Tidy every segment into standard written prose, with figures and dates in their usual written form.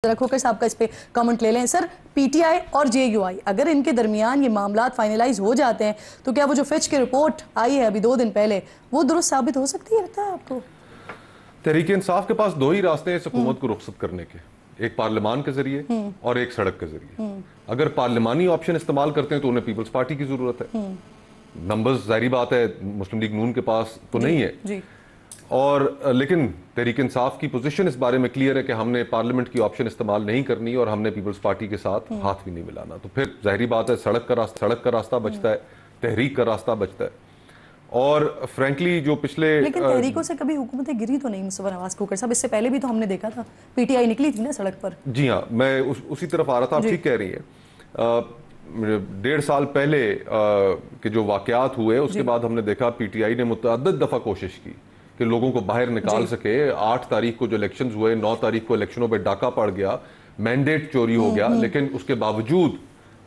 खोकर साहब का इस पे कमेंट ले लें। सर, पीटीआई और जेयूआई अगर इनके दरमियान ये मामलात फाइनलाइज हो जाते हैं तो क्या वो जो फिच की रिपोर्ट आई है अभी 2 दिन पहले वो दुरुस्त साबित हो सकती है, लगता है आपको? तहरीक इंसाफ के पास 2 ही रास्ते हैं इस हुकूमत को रुखसत करने के, एक पार्लियामान के जरिए और एक सड़क के जरिए। अगर पार्लियामानी ऑप्शन इस्तेमाल करते हैं तो उन्हें पीपल्स पार्टी की जरूरत है। नंबर्स जाहिर बात है मुस्लिम लीग नून के पास तो नहीं है जी। और लेकिन तहरीक इंसाफ की पोजीशन इस बारे में क्लियर है कि हमने पार्लियामेंट की ऑप्शन इस्तेमाल नहीं करनी और हमने पीपल्स पार्टी के साथ हाथ भी नहीं मिलाना। तो फिर जाहिर बात है सड़क का रास्ता बचता है, तहरीक का रास्ता बचता है। और फ्रैंकली जो पिछले लेकिन तहरीकों से कभी हुकूमतें गिरी तो नहीं मुस्तफा नवाज खोकर साहब, इससे पहले भी तो हमने देखा था पीटीआई निकली थी ना सड़क पर। जी हाँ, मैं उसी तरफ आ रहा था। आप ठीक कह रही है। 1.5 साल पहले के जो वाकयात हुए उसके बाद हमने देखा पीटीआई ने मुतअद्दिद दफा कोशिश की कि लोगों को बाहर निकाल सके। 8 तारीख को जो इलेक्शंस हुए, 9 तारीख को इलेक्शनों पे डाका पड़ गया, मैंडेट चोरी हो गया, लेकिन उसके बावजूद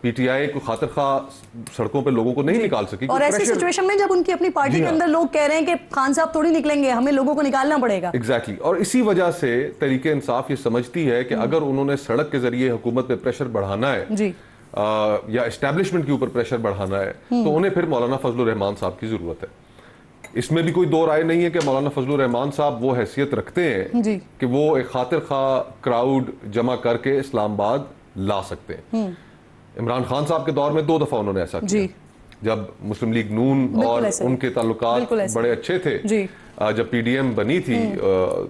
पीटीआई को खातिर खा सड़कों पे लोगों को नहीं निकाल सकी। और ऐसी सिचुएशन में जब उनकी अपनी पार्टी के अंदर लोग कह रहे हैं कि खान साहब थोड़ी निकलेंगे, हमें लोगों को निकालना पड़ेगा। एग्जैक्टली और इसी वजह से तहरीक इंसाफ ये समझती है कि अगर उन्होंने सड़क के जरिए हुकूमत पे प्रेशर बढ़ाना है जी। या एस्टेब्लिशमेंट के ऊपर प्रेशर बढ़ाना है तो उन्हें फिर मौलाना फजलुर रहमान साहब की जरूरत है। इसमें भी कोई दो राय नहीं है कि मौलाना फजलुर रहमान साहब वो हैसियत रखते हैं जी। कि वो एक खातिर खा क्राउड जमा करके इस्लामाबाद ला सकते हैं। इमरान खान साहब के दौर में 2 दफा उन्होंने ऐसा किया जब मुस्लिम लीग नून और उनके ताल्लुकात बड़े अच्छे थे जी। जब पीडीएम बनी थी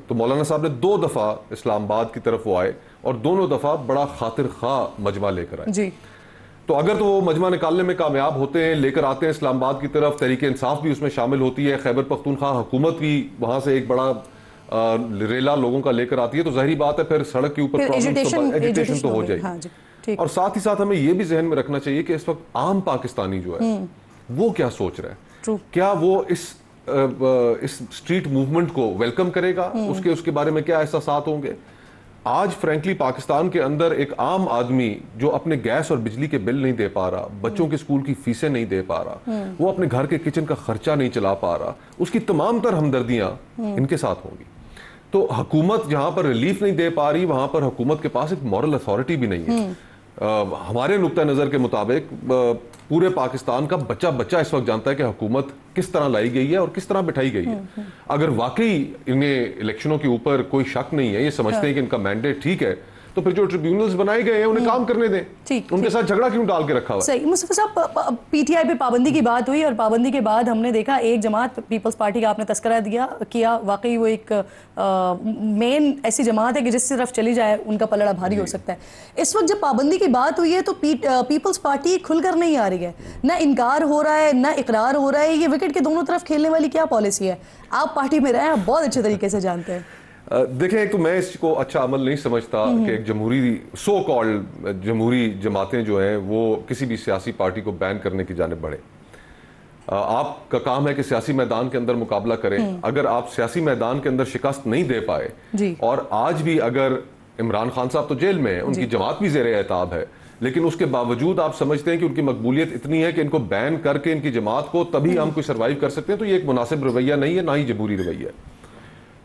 तो मौलाना साहब ने 2 दफा इस्लामाबाद की तरफ वो आए और दोनों दफा बड़ा खातिर खा मजमा लेकर आए जी। तो अगर तो वो मजमा निकालने में कामयाब होते हैं, लेकर आते हैं इस्लामाबाद की तरफ, तहरीक इंसाफ भी उसमें शामिल होती है, खैबर पख्तूनख्वा हुकूमत भी वहां से एक बड़ा रेला लोगों का लेकर आती है, तो जाहिर बात है फिर सड़क के ऊपर एजिटेशन तो हो जाएगी। हाँ, और साथ ही साथ हमें ये भी जहन में रखना चाहिए कि इस वक्त आम पाकिस्तानी जो है वो क्या सोच रहा है। क्या वो इस स्ट्रीट मूवमेंट को वेलकम करेगा, उसके बारे में क्या एहसास होंगे। आज फ्रैंकली पाकिस्तान के अंदर एक आम आदमी जो अपने गैस और बिजली के बिल नहीं दे पा रहा, बच्चों के स्कूल की फीसें नहीं दे पा रहा, वो अपने घर के किचन का खर्चा नहीं चला पा रहा, उसकी तमाम तर हमदर्दियां इनके साथ होंगी। तो हुकूमत जहां पर रिलीफ नहीं दे पा रही वहां पर हुकूमत के पास एक मॉरल अथॉरिटी भी नहीं है। हमारे नुक्ता नजर के मुताबिक पूरे पाकिस्तान का बच्चा बच्चा इस वक्त जानता है कि हुकूमत किस तरह लाई गई है और किस तरह बिठाई गई है। अगर वाकई इन्हें इलेक्शनों के ऊपर कोई शक नहीं है, ये समझते हैं कि इनका मैंडेट ठीक है, तो फिर जो ट्रिब्यूनल्स बनाए गए हैं उन्हें काम करने दें। उनके साथ झगड़ा क्यों डाल के रखा हुआ है? सही। मुस्तफा साहब, पीटीआई पे पाबंदी की बात हुई और पाबंदी के बाद हमने देखा एक जमात पीपल्स पार्टी का आपने तस्करा किया, वाकई वो एक मेन ऐसी जमात है कि जिस तरफ चली जाए उनका पलड़ा भारी हो सकता है। इस वक्त जब पाबंदी की बात हुई है तो पीपल्स पार्टी खुलकर नहीं आ रही है, ना इनकार हो रहा है ना इकरार हो रहा है। ये विकेट के दोनों तरफ खेलने वाली क्या पॉलिसी है? आप पार्टी में रहे, आप बहुत अच्छे तरीके से जानते हैं। देखें, एक तो मैं इसको अच्छा अमल नहीं समझता कि एक जमहूरी सो कॉल्ड जमहूरी जमातें जो हैं वो किसी भी सियासी पार्टी को बैन करने की जानिब बढ़े। आपका काम है कि सियासी मैदान के अंदर मुकाबला करें। अगर आप सियासी मैदान के अंदर शिकस्त नहीं दे पाए और आज भी अगर इमरान खान साहब तो जेल में है, उनकी जमात भी ज़ेरे एताब है, लेकिन उसके बावजूद आप समझते हैं कि उनकी मकबूलियत इतनी है कि इनको बैन करके इनकी जमात को तभी हम कोई सर्वाइव कर सकते हैं, तो ये एक मुनासिब रवैया नहीं है, ना ही जमहूरी रवैया है।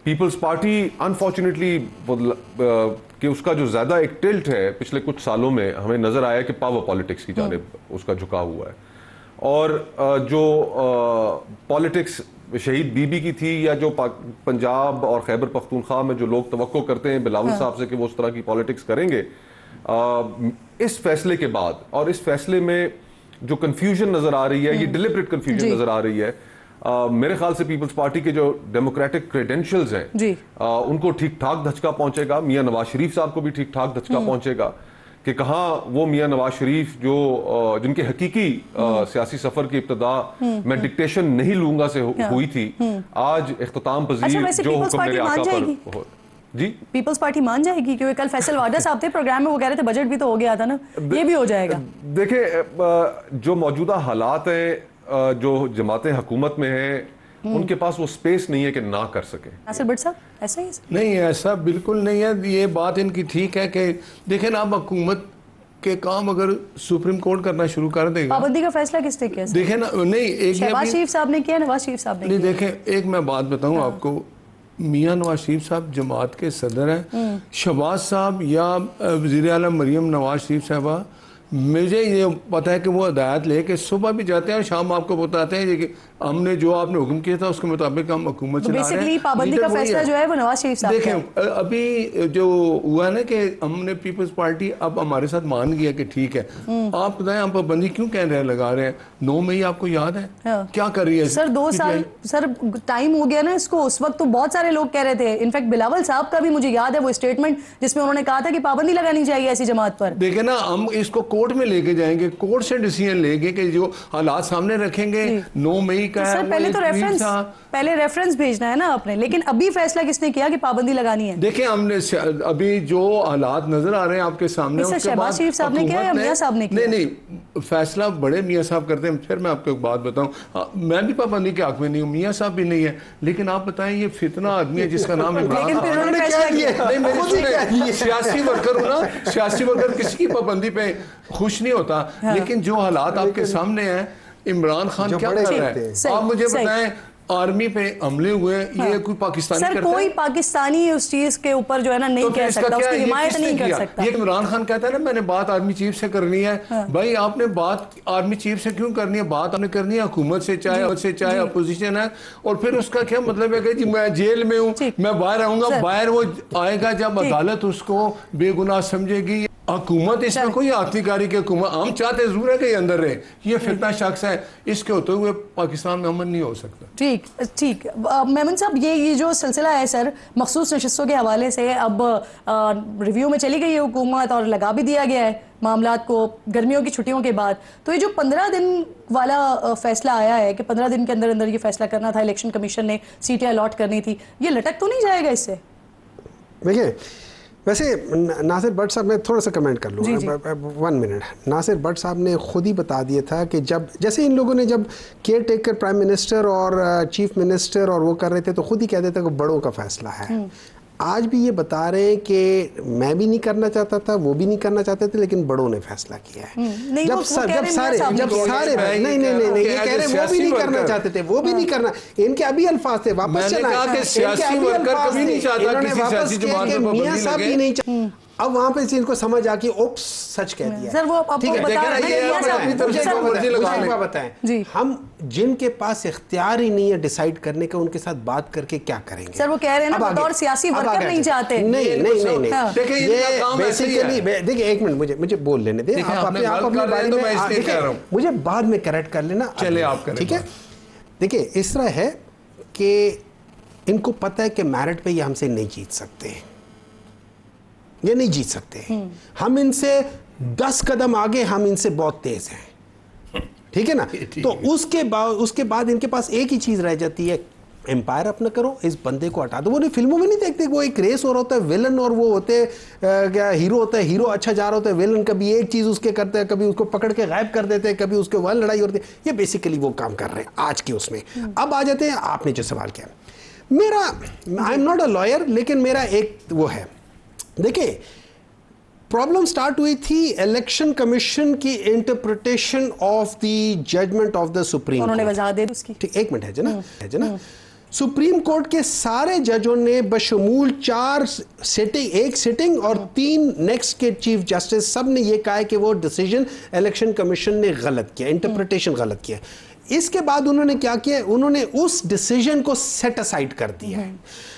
पीपल्स पार्टी अनफॉर्चुनेटली कि उसका जो ज़्यादा एक टिल्ट है पिछले कुछ सालों में हमें नज़र आया कि पावर पॉलिटिक्स की जानिब उसका झुका हुआ है। और जो पॉलिटिक्स शहीद बीबी की थी या जो पंजाब और खैबर पख्तूनख्वा में जो लोग तवक्को करते हैं बिलावल साहब से कि वो उस तरह की पॉलिटिक्स करेंगे, इस फैसले के बाद और इस फैसले में जो कन्फ्यूजन नज़र आ रही है, ये डिलिबरेट कन्फ्यूजन नज़र आ रही है। मेरे ख्याल से पीपल्स पार्टी के जो डेमोक्रेटिक क्रेडेंशियल्स हैं उनको ठीक ठाक धचका पहुंचेगा। मियां नवाज शरीफ साहब को भी ठीक ठाक धचका पहुंचेगा कि कहाँ वो मियां नवाज शरीफ जो जिनके हकीकी सियासी सफर की इब्तिदा मैं डिक्टेशन नहीं लूंगा से हुई थी, आज इख्तिताम पजीर जो हुक्म मेरे आका पर जी पीपल्स पार्टी मान जाएगी? क्योंकि कल फैसल वाडा साहब थे प्रोग्राम में, वो कह रहे थे बजट भी तो हो गया था ना, ये भी हो जाएगा। देखिए, जो मौजूदा हालात हैं, जो जमातें हुकूमत में हैं उनके पास वो स्पेस नहीं है कि ना कर सके। नासिर भट्ट साहब, ऐसा ही नहीं, ऐसा बिल्कुल नहीं है। ये बात इनकी ठीक है कि देखें ना, अब हुकूमत के काम अगर सुप्रीम कोर्ट करना शुरू कर देगा। पाबंदी का फैसला किसने किया? देखें ना, नहीं, एक शहबाज शरीफ साहब ने किया, नवाज शरीफ साहब ने नहीं। देखें, एक मैं बात बताऊं आपको, میاں نواز شریف صاحب جماعت کے صدر ہیں, شہباز صاحب یا وزیر اعلیٰ مریم نواز شریف صاحبہ, مجھے یہ پتہ ہے کہ وہ ہدایت لے کے صبح بھی جاتے ہیں اور شام آپ کو بتاتے ہیں کہ ہم نے جو آپ نے حکم کیا تھا اس کے مطابق ہم حکومت چلا رہے ہیں. پابندی کا فیصلہ جو ہے وہ نواز شریف صاحب. دیکھیں ابھی جو ہوا ہے نا کہ ہم نے پیپلز پارٹی اب ہمارے ساتھ مان گیا کہ ٹھیک ہے, آپ بتائیں ہم پابندی کیوں کہہ رہے ہیں لگا رہے ہیں. 9 مئی آپ کو یاد ہے کیا کر رہی ہے سر؟ 2 سال سر ٹائم ہو گیا نا اس کو. اس وقت تو بہت سارے لوگ کہہ رہے تھے, انفیکٹ بلاول صاحب کا بھی مجھے یاد ہے وہ اسٹیٹمنٹ جس میں انہوں نے کہا تھا کہ پابندی لگانی چاہیے ایسی جماعت پر. دیکھیں نا ہم اس کو کورٹ میں لے کے جائیں گے, کورٹ سے ڈیسیژن لیں گے کہ جو حالات سامنے رکھیں گے. 9 مئی کا سر پہلے ریفرنس بھیجنا ہے نا آپ نے, لیکن ابھی فیصلہ کس نے کیا کہ پابندی لگانی ہے؟ دیکھیں ہم نے ابھی جو حالات نظر آ رہے ہیں آپ کے سامنے, شہباز شریف صاحب نے کیا یا میاں صاحب نے کیا؟ نہیں فیصلہ بڑے میاں صاحب کرتے ہیں. پھر میں آپ کو ایک بات بتاؤں, میں بھی پابندی کے حق میں نہیں ہوں, میاں صاحب بھی نہیں ہے, لیکن آپ بتائیں یہ فتنہ آدمی ہے جس کا نام عمران خان, سیاسی ورکر ہوں نا, سیاسی ورکر کسی کی پابندی پہ خوش نہیں ہوتا, لیکن جو حالات آپ کے سامنے ہیں, عمران خان کیا کر رہا ہے آپ مجھے بتائیں. آرمی پہ حملے ہوئے, یہ کوئی پاکستانی کرتا ہے؟ سر کوئی پاکستانی اس چیز کے اوپر جو ہے نا نہیں کہہ سکتا, اس کی حمایت نہیں کر سکتا. یہ عمران خان کہتا ہے نا میں نے بات آرمی چیف سے کرنی ہے. بھائی آپ نے بات آرمی چیف سے کیوں کرنی ہے؟ بات آپ نے کرنی ہے حکومت سے, چاہے اپوزیشن ہے. اور پھر اس کا کیا مطلب ہے کہ جی میں جیل میں ہوں, میں باہر آؤں گا. باہر وہ آئے گا جب عدالت اس کو بے گناہ سمجھے گی. حکومت اس میں کوئی آتمی کاری کی حکومت, ہم چاہتے ضرور ہے کہ یہ اندر رہے. یہ فتنہ شخص ہے, اس کے ہوتے ہوئے پاکستان میں امن نہیں ہو سکتا. ٹھیک میمن صاحب, یہ جو سلسلہ ہے سر مخصوص نشستوں کے حوالے سے اب ریویو میں چلی گئی ہے حکومت اور لگا بھی دیا گیا ہے معاملات کو گرمیوں کی چھٹیوں کے بعد. تو یہ جو 15 دن والا فیصلہ آیا ہے کہ 15 دن کے اندر اندر یہ فیصلہ کرنا تھا, الیکشن کمیشن نے سیٹیں الاٹ کرنی تھی, یہ لٹک تو نہیں جائے گا اس سے؟ دیکھیں ویسے ناصر بٹ صاحب میں تھوڑا سا کمنٹ کر لوں, 1 منٹ. ناصر بٹ صاحب نے خود ہی بتا دیا تھا کہ جب جیسے ان لوگوں نے جب کیئر ٹیکر پرائم منسٹر اور چیف منسٹر اور وہ کر رہے تھے تو خود ہی کہتے تھے کہ بڑوں کا فیصلہ ہے. آج بھی یہ بتا رہے ہیں کہ میں بھی نہیں کرنا چاہتا تھا, وہ بھی نہیں کرنا چاہتے تھے, لیکن بڑوں نے فیصلہ کیا ہے. جب سارے نہیں یہ کہہ رہے وہ بھی نہیں کرنا چاہتے تھے, وہ بھی نہیں کرنا, ان کے ابھی الفاظ تھے واپس چلائیں, میاں صاحب بھی نہیں چاہتے. اب وہاں پہ ان کو سمجھ آ کے اوپس سچ کہہ دیا. سر وہ بتائیں, ہم جن کے پاس اختیار ہی نہیں ہے ڈیسائیڈ کرنے کا, ان کے ساتھ بات کر کے کیا کریں گے؟ سر وہ کہہ رہے ہیں نا بطور سیاسی ورکر نہیں چاہتے. نہیں یہ بیسیکلی دیکھیں, ایک منٹ مجھے بول لینے دیں, آپ اپنے بارے میں مجھے بعد میں کریکٹ کر لینا. چلے آپ کریں, ٹھیک ہے. دیکھیں اس طرح ہے کہ ان کو پتہ ہے کہ میرٹ پہ یہ ہم سے نہیں جیت سکتے, یہ نہیں جیت سکتے. ہم ان سے 10 قدم آگے, ہم ان سے بہت تیز ہیں, ٹھیک ہے نا. تو اس کے بعد ان کے پاس ایک ہی چیز رہ جاتی ہے, امپائر اپنا کرو, اس بندے کو ہٹا دو. وہ فلموں میں نہیں دیکھتے وہ ایک ریس ہو رہا ہوتا ہے, ویلن اور وہ ہوتے کیا ہیرو ہوتا ہے, ہیرو اچھا جا رہا ہوتا ہے, ویلن کبھی ایک چیز اس کے کرتے ہیں, کبھی اس کو پکڑ کے غائب کر دیتے ہیں, کبھی اس کے وہاں لڑائی ہوتی ہے. یہ بیسیکلی وہ کام کر رہے ہیں آج کے اس میں. اب آ جاتے ہیں آپ نے جو سوال کیا. میرا I am not a lawyer, لیکن میرا ایک وہ ہے. دیکھیں پرابلم سٹارٹ ہوئی تھی الیکشن کمیشن کی interpretation of the judgment of the supreme. انہوں نے وضاحت دے دی اس کی. ایک منٹ ہے جنا. سپریم کورٹ کے سارے ججوں نے بشمول 1 سٹنگ اور 3 نیکسٹ کے چیف جسٹس, سب نے یہ کہا ہے کہ وہ ڈیسیجن الیکشن کمیشن نے غلط کیا, انٹرپریٹیشن غلط کیا. اس کے بعد انہوں نے کیا کیا, انہوں نے اس ڈیسیجن کو سیٹ اسائڈ کر دیا ہے.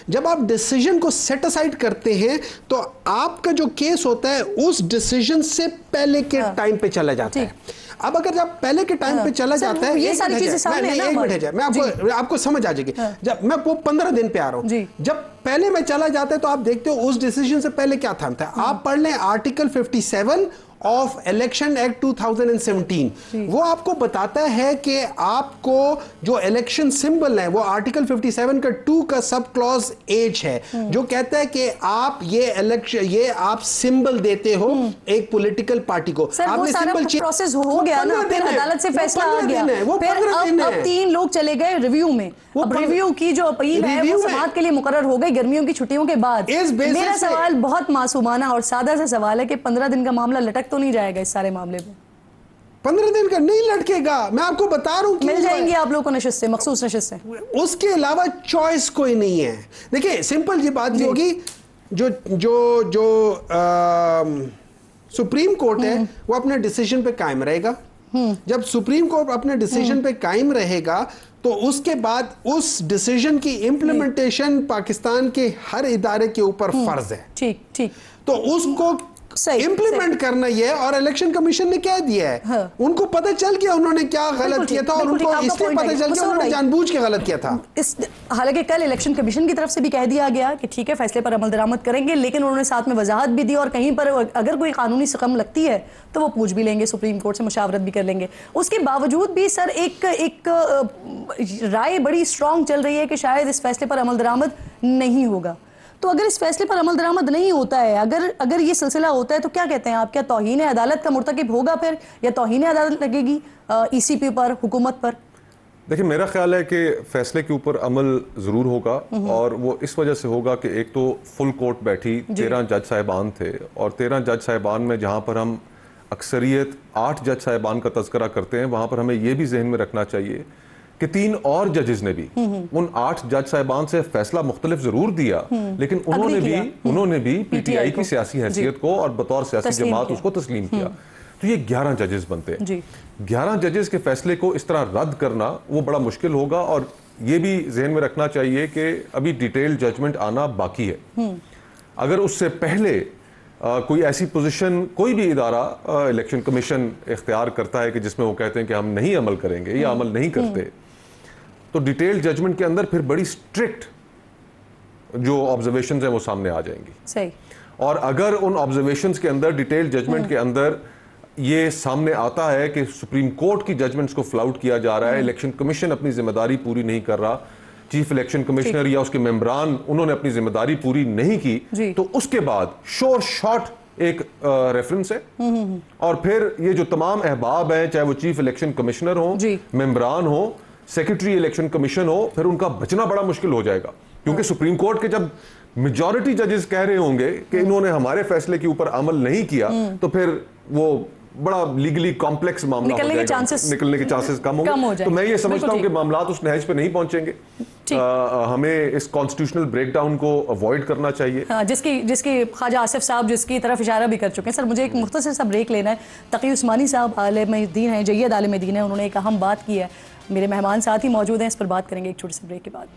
جب آپ ڈیسیجن کو سیٹ اسائڈ کرتے ہیں تو آپ کا جو کیس ہوتا ہے اس ڈیسیجن سے پہلے کے ٹائم پہ چلا جاتا ہے. اب اگر جب پہلے کے ٹائم پہ چلا جاتا ہے, یہ ساری چیزیں سامنے ہیں نا, ایک منٹ ہے, میں آپ کو سمجھ آ جائے گی. جب میں وہ 15 دن پہ آ رہا ہوں, جب پہلے میں چلا جاتا ہے تو آپ دیکھتے ہو اس ڈیسیجن سے پہلے کیا تھا. آپ پڑھ لیں آرٹیکل 57 آف الیکشن ایکٹ 2017. وہ آپ کو بتاتا ہے کہ آپ کو جو الیکشن سمبل ہے وہ آرٹیکل 57 کا 2 کا سب کلوز ایج ہے, جو کہتا ہے کہ آپ یہ آپ سمبل دیتے ہو ایک پولیٹیکل پارٹی کو. آپ نے سمبل پروسیس ہو گیا نا, پھر عدالت سے فیصلہ آ گیا, پھر اب 3 لوگ چلے گئے ریویو میں. اب ریویو کی جو اپیل ہے وہ سماعت کے لیے مقرر ہو گئی گرمیوں کی چھٹیوں کے بعد. میرا سوال بہت معصومانہ اور سادہ سا سوال ہے کہ 15 دن کا معاملہ لٹک تو نہیں جائے گا اس سارے معاملے میں؟ 15 दिन का नहीं लटके गا, मैं आपको बता रहा हूँ मिल जाएंगे आप लोगों को नशिस्तें, मखसूस नशिस्तें, उसके अलावा चॉइस कोई नहीं है। देखिए सिंपल ये बात ये होगी, जो जो जो सुप्रीम कोर्ट है वो अपने डिसीजन पे कायम रहेगा। जब सुप्रीम कोर्ट अपने डिसीजन पे कायम रहेगा तो उसके बाद उस डिसीजन की इम्प्लीमेंटेशन पाकिस्तान के हर इदारे के ऊपर फर्ज है। ठीक ठीक, तो उसको इम्प्लीमेंट करना ये है। और इलेक्शन कमीशन ने कह दिया है, हाँ। उनको पता चल गया उन्होंने क्या गलत किया था, और उनको इसलिए पता चल गया उन्होंने जानबूझ के गलत किया था। हालांकि कल इलेक्शन कमीशन की तरफ से भी कह दिया गया कि ठीक है फैसले पर अमल दरामद करेंगे, लेकिन उन्होंने साथ में वजाहत भी दी और कहीं पर अगर कोई कानूनी सकम लगती है तो वो पूछ भी लेंगे, सुप्रीम कोर्ट से मुशावरत भी कर लेंगे। उसके बावजूद भी सर एक राय बड़ी स्ट्रांग चल रही है कि शायद इस फैसले पर अमल दरामद नहीं होगा। तो अगर इस फैसले पर अमल दरामद नहीं होता है, अगर ये सिलसिला होता है तो क्या कहते हैं आप, क्या तौहीन अदालत का मुर्तकिब होगा फिर, या तौहीन अदालत लगेगी ईसीपी पर, हुकूमत पर? देखिए मेरा ख्याल है कि फैसले के ऊपर अमल ज़रूर होगा, और वो इस वजह से होगा कि एक तो फुल कोर्ट बैठी, 13 जज साहिबान थे, और 13 जज साहिबान में जहाँ पर हम अक्सरियत 8 जज साहिबान का तज़किरा करते हैं, वहाँ पर हमें ये भी जहन में रखना चाहिए कि 3 और जजेस ने भी उन 8 जज साहिबान से फैसला मुख्तलिफ जरूर दिया, लेकिन उन्होंने भी पीटीआई की सियासी हैसियत को और बतौर सियासी जमात उसको तस्लीम किया। तो ये 11 जजेस बनते हैं। 11 जजेस के फैसले को इस तरह रद्द करना वो बड़ा मुश्किल होगा, और ये भी जहन में रखना चाहिए कि अभी डिटेल जजमेंट आना बाकी है। अगर उससे पहले कोई ऐसी पोजीशन कोई भी इदारा इलेक्शन कमीशन इख्तियार करता है कि जिसमें वो कहते हैं कि हम नहीं अमल करेंगे या अमल नहीं करते, तो डिटेल जजमेंट के अंदर फिर बड़ी स्ट्रिक्ट जो ऑब्जर्वेशंस हैं वो सामने आ जाएंगी। सही। और अगर उन ऑब्जर्वेशंस के अंदर, डिटेल जजमेंट के अंदर ये सामने आता है कि सुप्रीम कोर्ट की जजमेंट्स को फ्लाउट किया जा रहा है, इलेक्शन कमीशन अपनी जिम्मेदारी पूरी नहीं कर रहा, चीफ इलेक्शन कमिश्नर या उसके मेंबरान उन्होंने अपनी जिम्मेदारी पूरी नहीं की, तो उसके बाद श्योर शॉट एक रेफरेंस है, और फिर ये जो तमाम अहबाब हैं, चाहे वो चीफ इलेक्शन कमिश्नर हो, मेंबरान हो, सेक्रेटरी इलेक्शन कमीशन हो, फिर उनका बचना बड़ा मुश्किल हो जाएगा। क्योंकि सुप्रीम कोर्ट के जब मेजॉरिटी जजेस कह रहे होंगे कि इन्होंने हमारे फैसले के ऊपर अमल नहीं किया, तो फिर वो बड़ा लीगली कॉम्प्लेक्स मामला हो जाएगा, निकलने के चांसेस कम होंगे। तो मैं ये समझता हूं कि मामलात उस नहज पे नहीं पहुंचेंगे। हमें इस कॉन्स्टिट्यूशनल ब्रेकडाउन को अवॉइड करना चाहिए। जिसकी ख्वाजा आसिफ साहब जिसकी तरफ इशारा भी कर चुके हैं। सर मुझे एक मुख्तसर सा ब्रेक लेना है। तकी उस्मानी साहब आलिम दीन हैं, जय्यद आलिम दीन है, उन्होंने एक अहम बात की है। मेरे मेहमान साथ ही मौजूद हैं, इस पर बात करेंगे एक छोटे से ब्रेक के बाद।